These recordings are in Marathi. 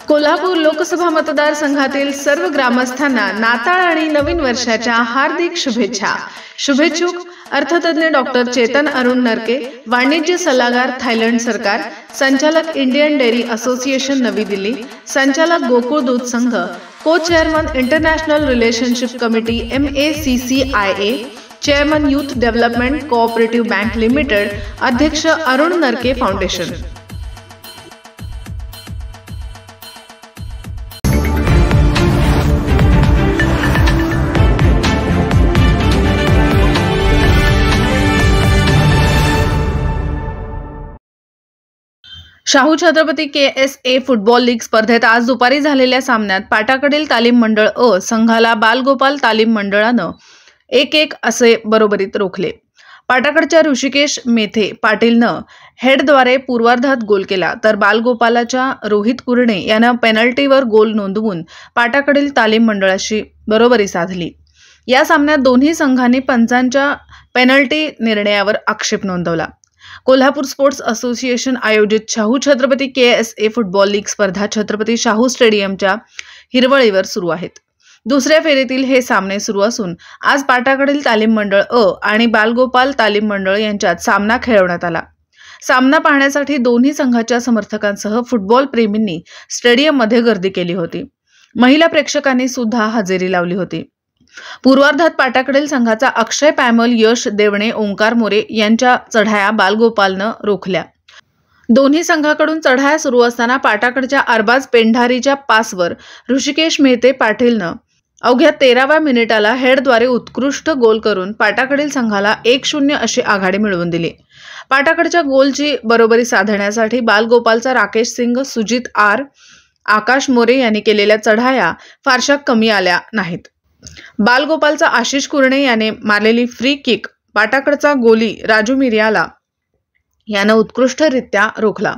कोल्हापूर लोकसभा मतदारसंघातील सर्व ग्रामस्थांना नाताळ आणि नवीन वर्षाच्या हार्दिक शुभेच्छा। शुभेच्छुक अर्थतज्ञ डॉक्टर चेतन अरुण नरके, वाणिज्य सल्लागार थायलंड सरकार, संचालक इंडियन डेअरी असोसिएशन नवी दिल्ली, संचालक गोकुळ दूध संघ, को chairman international relationship committee MACCIA, chairman youth development cooperative bank limited, अध्यक्ष अरुण नरके foundation. Shahu Chhatrapati KSA football league स्पर्धेत आज दुपारी झालेल्या सामन्यात पाटाकडील तालीम मंडळ अ संघाला बालगोपाल तालीम मंडळानं 1-1 असे बरोबरीत रोखले। पाटाकडच्या ऋषिकेश मेथे पाटीलनं हेडद्वारे पूर्वार्धात गोल केला, तर बालगोपालाच्या रोहित कुरणे यानं पेनल्टीवर गोल नोंदवून पाटाकडील तालीम मंडळाशी बरोबरी साधली। या सामन्यात दोन्ही संघांनी पंचांच्या पेनल्टी निर्णयावर आक्षेप नोंदवला। कोल्हापूर स्पोर्ट्स असोसिएशन आयोजित Shahu Chhatrapati KSA football league स्पर्धा छत्रपती शाहू स्टेडियमच्या हिरवळीवर सुरू आहेत। दुसऱ्या फेरीतील हे सामने सुरू असून आज पाटाकडील तालीम मंडळ अ आणि बालगोपाल तालीम मंडळ यांच्यात सामना खेळवण्यात आला। सामना पाहण्यासाठी दोन्ही संघाच्या समर्थकांसह फुटबॉल प्रेमींनी स्टेडियममध्ये गर्दी केली होती। महिला प्रेक्षकांनी सुद्धा हजेरी लावली होती। पूर्वार्धात पाटाकडील संघाचा अक्षय पॅमल, यश देवणे, ओंकार मोरे यांच्या चढाया बालगोपालनं रोखल्या। दोन्ही संघाकडून चढाया सुरू असताना पाटाकडच्या अरबाज पेंढारीच्या पासवर ऋषिकेश मेहते पाटीलनं अवघ्या 13व्या मिनिटाला हेडद्वारे उत्कृष्ट गोल करून पाटाकडील संघाला 1-0 अशी आघाडी मिळवून दिली। पाटाकडच्या गोलची बरोबरी साधण्यासाठी बालगोपालचा राकेश सिंग, सुजित आर, आकाश मोरे यांनी केलेल्या चढाया फारशा कमी आल्या नाहीत। बालगोपालचा आशिष कुरणे याने मारलेली फ्री किक पाटाकडचा गोली राजू मिर्याला यानं उत्कृष्टरित्या रोखला।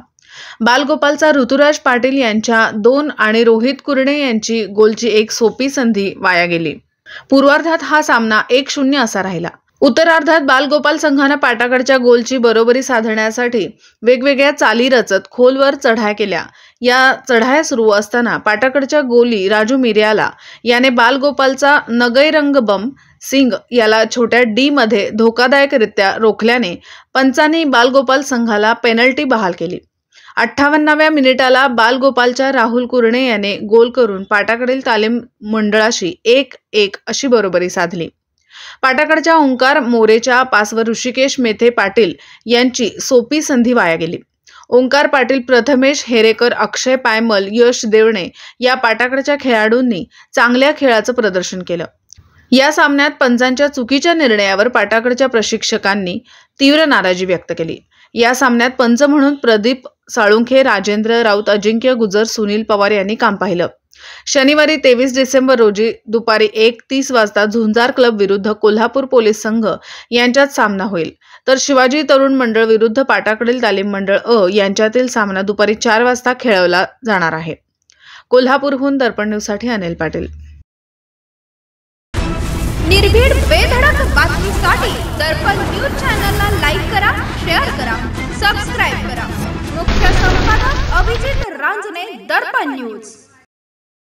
बालगोपालचा ऋतुराज पाटील यांच्या 2 आणि रोहित कुरणे यांची गोलची एक सोपी संधी वाया गेली। पूर्वार्धात हा सामना 1-0 असा राहिला। उत्तरार्धात बालगोपाल संघानं पाटाकडच्या गोलची बरोबरी साधण्यासाठी वेगवेगळ्या चाली रचत खोलवर चढाया केल्या। या चढाया सुरू असताना पाटाकडच्या गोली राजू मिर्याला याने बालगोपालचा नगैरंग बम सिंग याला छोट्या डी मध्ये धोकादायकरित्या रोखल्याने पंचांनी बालगोपाल संघाला पेनल्टी बहाल केली। 58व्या मिनिटाला बालगोपालच्या राहुल कुरणे याने गोल करून पाटाकडील तालीम मंडळाशी 1-1 अशी बरोबरी साधली। पाटाकडच्या ओंकार मोरेच्या पासवर ऋषिकेश मेथे पाटील यांची सोपी संधी वाया गेली। ओंकार पाटील, प्रथमेश हेरेकर, अक्षय पायमल, यश देवणे या पाटाकडच्या खेळाडूंनी चांगल्या खेळाचं प्रदर्शन केलं। या सामन्यात पंचांच्या चुकीच्या निर्णयावर पाटाकडच्या प्रशिक्षकांनी तीव्र नाराजी व्यक्त केली। या सामन्यात पंच म्हणून प्रदीप साळुंखे, राजेंद्र राऊत, अजिंक्य गुजर, सुनील पवार यांनी काम पाहिलं। शनिवारी 23 डिसेंबर रोजी दुपारी 1:30 वाजता झुंजार क्लब विरुद्ध कोल्हापूर पोलीस संघ यांच्यात सामना होईल, तर शिवाजी तरुण मंडळ विरुद्ध पाटाकडील तालीम मंडळ अ यांच्यातील सामना दुपारी 4 वाजता खेळवला जाणार आहे। कोल्हापूरहून दर्पण न्यूजसाठी अनिल पाटील। निर्भीड बेधडक बातमीसाठी दर्पण न्यूज चॅनलला लाईक करा, शेअर करा, सबस्क्राइब करा। मुख्य संपादक अभिजित रांजणे, दर्पण न्यूज।